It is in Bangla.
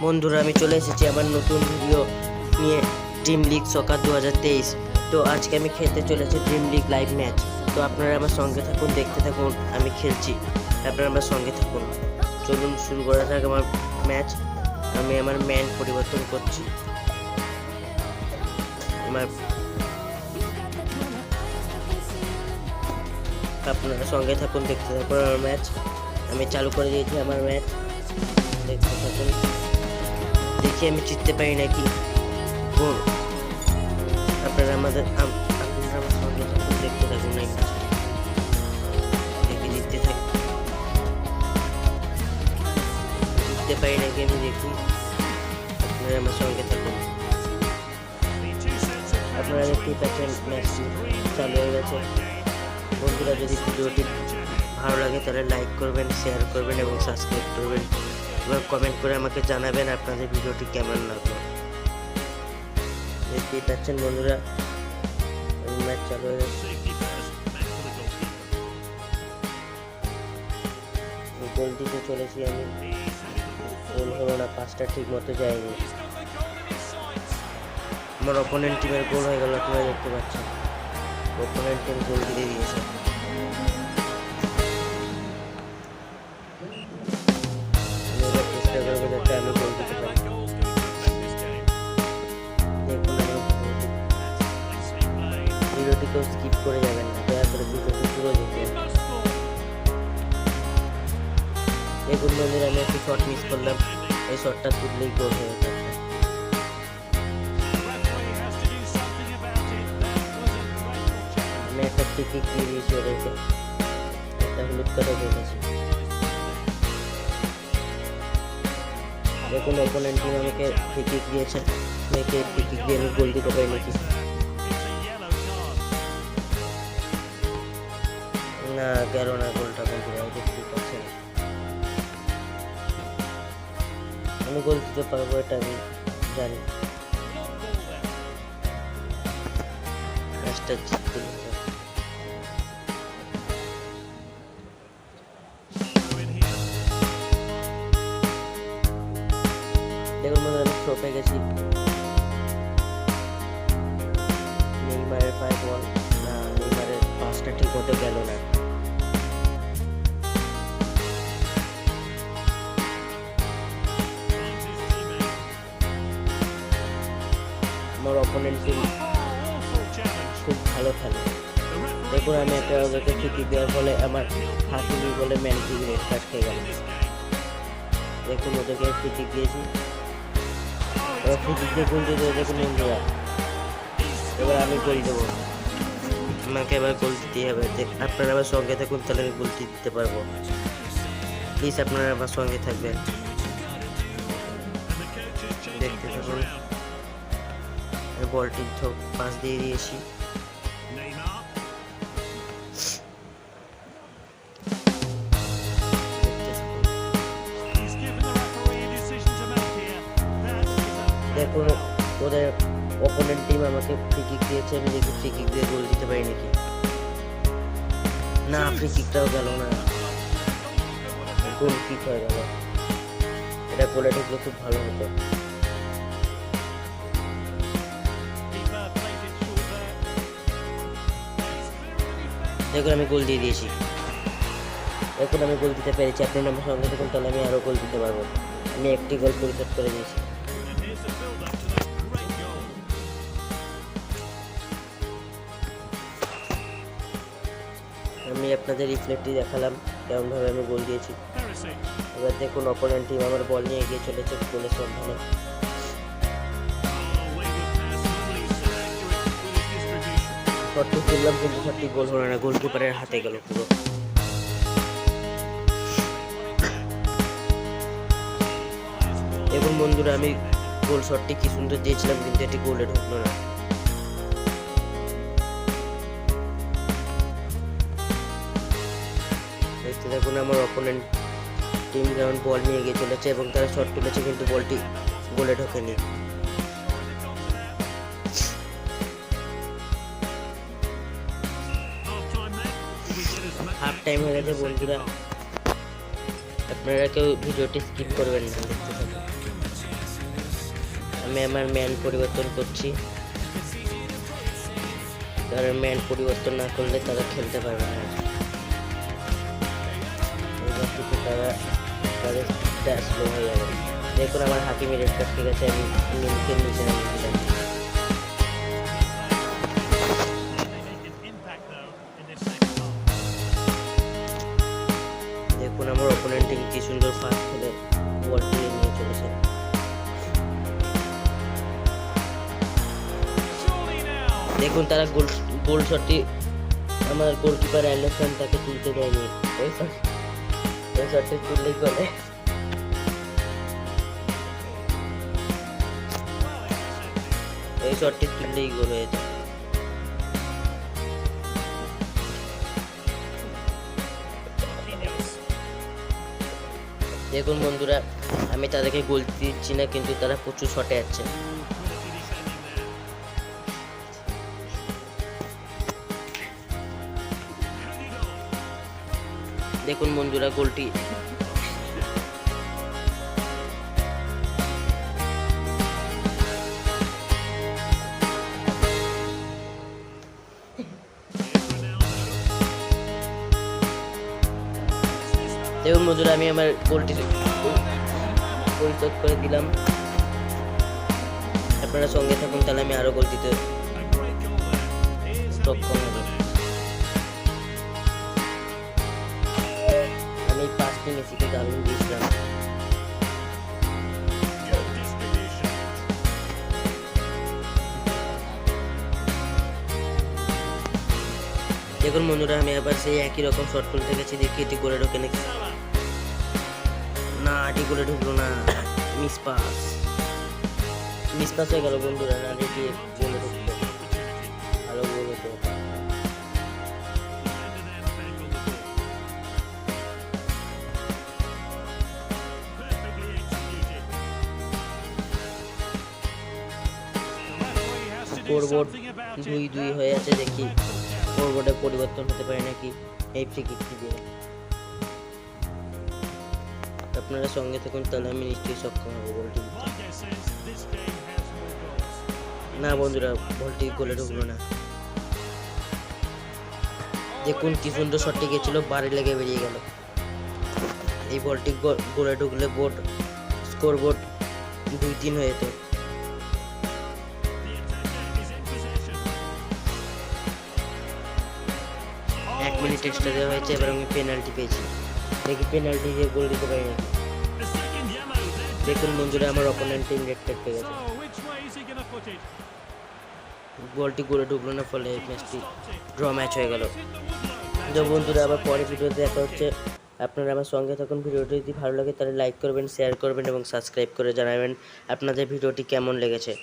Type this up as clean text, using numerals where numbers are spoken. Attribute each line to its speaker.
Speaker 1: বন্ধুরা, আমি চলে এসেছি আমার নতুন ভিডিও নিয়ে, ড্রিম লিগ সকার 2023। তো আজকে আমি খেলতে চলেছি ড্রিম লিগ লাইভ ম্যাচ। তো আপনারা আমার সঙ্গে থাকুন, দেখতে থাকুন আমি খেলছি, আপনারা আমার সঙ্গে থাকুন। চলুন শুরু করা যাক আমার ম্যাচ। আমি আমার ম্যান পরিবর্তন করছি। আপনারা সঙ্গে থাকুন, দেখতে থাকুন আমার ম্যাচ। আমি চালু করে দিয়েছি আমার ম্যাচ, দেখতে থাকুন। দেখি আমি জিততে পারি নাকি। আপনারা আমার সঙ্গে থাকুন, দেখতে থাকুন। দেখি জিততে পারি নাকি আমি দেখি। আপনারা আমার সঙ্গে থাকুন। আপনারা দেখতেই পাচ্ছেন ম্যাচটি চালু হয়ে গেছে। বন্ধুরা, যদি ভিডিওটি ভালো লাগে তাহলে লাইক করবেন, শেয়ার করবেন এবং সাবস্ক্রাইব করবেন এবং কমেন্ট করে আমাকে জানাবেন আপনাদের ভিডিওটি কেমন লাগলো। দেখতেই পাচ্ছেন বন্ধুরা, ম্যাচ চালু হয়ে গেছে। গোল দিতে চলেছি আমি, গোল হলো না, পাঁচটা ঠিক মতো যায়নি। আমার অপোনেন্ট টিমের গোল হয়ে গেল, আপনারা দেখতে পাচ্ছেন অপোনেন্ট টিম গোল দিয়ে দিয়েছে। চেষ্টা করবো যাতে আমি গোল দিতে পারি। দেখুন, ভিডিওটি কেউ স্কিপ করে যাবেন না, দয়া করে ভিডিওটি পুরো দেখবেন। দেখুন বন্ধুরা, আমি একটি শট মিস করলাম, এই শটটা তুললেই গোল হয়ে যাবে। আমি একটা ফ্রি কিক দিয়ে দিয়েছি ওদেরকে, একটা হলুদ কার্ডও দেখেছি। দেখুন অপোনেন্ট টিম আমাকে ফ্রি কিক দিয়েছে, মেয়েকে ফ্রি কিক দিয়ে আমি গোল দিতে পারি নাকি। না, গেল না গোলটা। বন্ধুরা দেখতে পাচ্ছেন আমি গোল দিতে পারবো, এটা আমি জানি। ম্যাচটা জিততে হবে। দেখুন বন্ধুরা, আমি থ্রো পেয়ে গেছি। নেইমারের পায়ে বল, না নেইমারের পাসটা ঠিক মতো গেল না। আমার অপোনেন্ট টিম খুব ভালো খেলে। দেখুন, আমি একটা ওদেরকে ফ্রি কিক দেওয়ার ফলে আমার হাতুড়ি বলে ম্যান কিক রেড কার্ড খেয়ে গেল। দেখুন ওদেরকে ফ্রি কিক দিয়েছি, এবার ফ্রি কিক দিয়ে গোল দিয়ে দেবো। দেখুন বন্ধুরা, এবার আমি গোল দেবো, আমাকে এবার গোল দিতে হবে। আপনারা আমার সঙ্গে থাকুন, তাহলে আমি গোল দিতে পারবো। প্লিজ আপনারা আমার সঙ্গে থাকবেন, দেখতে থাকুন। বলটি পাস দিয়ে দিয়েছি। দেখুন ওদের অপোনেন্ট টিম আমাকে ফ্রি কিক দিয়েছে, আমি দেখি ফ্রি কিক দিয়ে গোল দিতে পারি নাকি। না, ফ্রি কিকটাও গেল না, গোল কিক হয়ে গেল। এটা গোলে ঢুকলে খুব ভালো হতো। দেখুন আমি গোল দিয়ে দিয়েছি। দেখুন আমি গোল দিতে পেরেছি। আপনার আমার সঙ্গে দেখুন, তাহলে আমি আরও গোল দিতে পারবো। আমি একটি গোল পরিশোধ করে দিয়েছি। আমি আপনাদের রিপ্লেটি দেখালাম কেমনভাবে আমি গোল দিয়েছি। এবার দেখুন অপোনেন্ট টিম আমার বল নিয়ে এগিয়ে চলেছে গোলের সন্ধানে। শটটি তুললাম কিন্তু শটটি গোল হলো না, গোলকিপারের হাতে গেল পুরো। দেখুন বন্ধুরা, আমি গোল শটটি কি সুন্দর দিয়েছিলাম, কিন্তু এটি গোলে ঢুকলো না। দেখতে দেখুন আমার অপোনেন্ট টিম যেমন বল নিয়ে এগিয়ে চলেছে এবং তারা শট তুলেছে, কিন্তু বলটি গোলে ঢোকেনি। হাফ টাইম হয়ে গেছে বন্ধুরা, আপনারা কেউ ভিডিওটি স্কিপ করবেন না, দেখতে থাকুন। আমি আমার ম্যান পরিবর্তন করছি, কারণ ম্যান পরিবর্তন না করলে তারা খেলতে পারবে না। এবার থেকে তাদের স্লো হয়ে যাবে। দেখুন আমার হাকিমি রেড কার্ড ঠিক আছে, আমি লিঙ্কের নিচে নামিয়ে দিলাম। দেখুন আমার অপোনেন্ট কি সুন্দর ফাস্ট খেলে বলটি নিয়ে চলেছে। দেখুন তারা গোল শটটি আমার গোলকিপার অ্যান্ডারসন তাকে তুলতে দেয়নি, ওই শটটি তুললেই গলে। এই শটটি তুললেই গোল হয়েছে। দেখুন বন্ধুরা, আমি তাদেরকে গোল দিচ্ছি না, কিন্তু তারা প্রচুর শটে যাচ্ছে। দেখুন বন্ধুরা গোলটি দেখুন বন্ধুরা আমি আমার গোলটি পরিশোধ করে দিলাম। আপনারা সঙ্গে থাকুন, তাহলে আমি আরো গোল দিতে সক্ষম হব। আমি 5টি মেসিকে দারুণ দিয়েছিলাম। দেখুন বন্ধুরা আমি আবার সেই একই রকম শট তুলতে গেছি, দেখি এটি গোলে ঢোকে নাকি। না, এটি গোলে ঢুকলো না, মিস পাস হয়ে গেল বন্ধুরা। না, এটি গোলে ঢুকতো, ভালো গোল হতো। স্কোরবোর্ড 2-2 হয়ে আছে, দেখি স্কোরবোর্ডে পরিবর্তন হতে পারে নাকি এই ফ্রি কিকটি দিয়ে। আপনারা সঙ্গে থাকুন, তাহলে আমি নিশ্চয়ই সক্ষম হব গোলটি দিতে। না বন্ধুরা, বলটি গোলে ঢুকলো না। দেখুন কি সুন্দর শটটি গেছিল, বারে লেগে বেরিয়ে গেল। এই বলটি গোলে ঢুকলে স্কোরবোর্ড 2-3 হয়ে যেত। এক মিনিট এক্সট্রা দেওয়া হয়েছে, এবার আমি পেনাল্টি পেয়েছি, দেখি পেনাল্টি দিয়ে গোল দিতে পারি নাকি। দেখুন বন্ধুরা আমার অপোনেন্ট টিম রেড কার্ড পেয়ে গেছে, বলটি গোলে ঢুকলো না, ফলে ম্যাচটি ড্র ম্যাচ হয়ে গেল। তো বন্ধুরা আবার পরে ভিডিওতে দেখা হচ্ছে। আপনারা আমার সঙ্গে থাকুন। ভিডিওটি যদি ভালো লাগে তাহলে লাইক করবেন, শেয়ার করবেন এবং সাবস্ক্রাইব করে জানাবেন আপনাদের ভিডিওটি কেমন লেগেছে।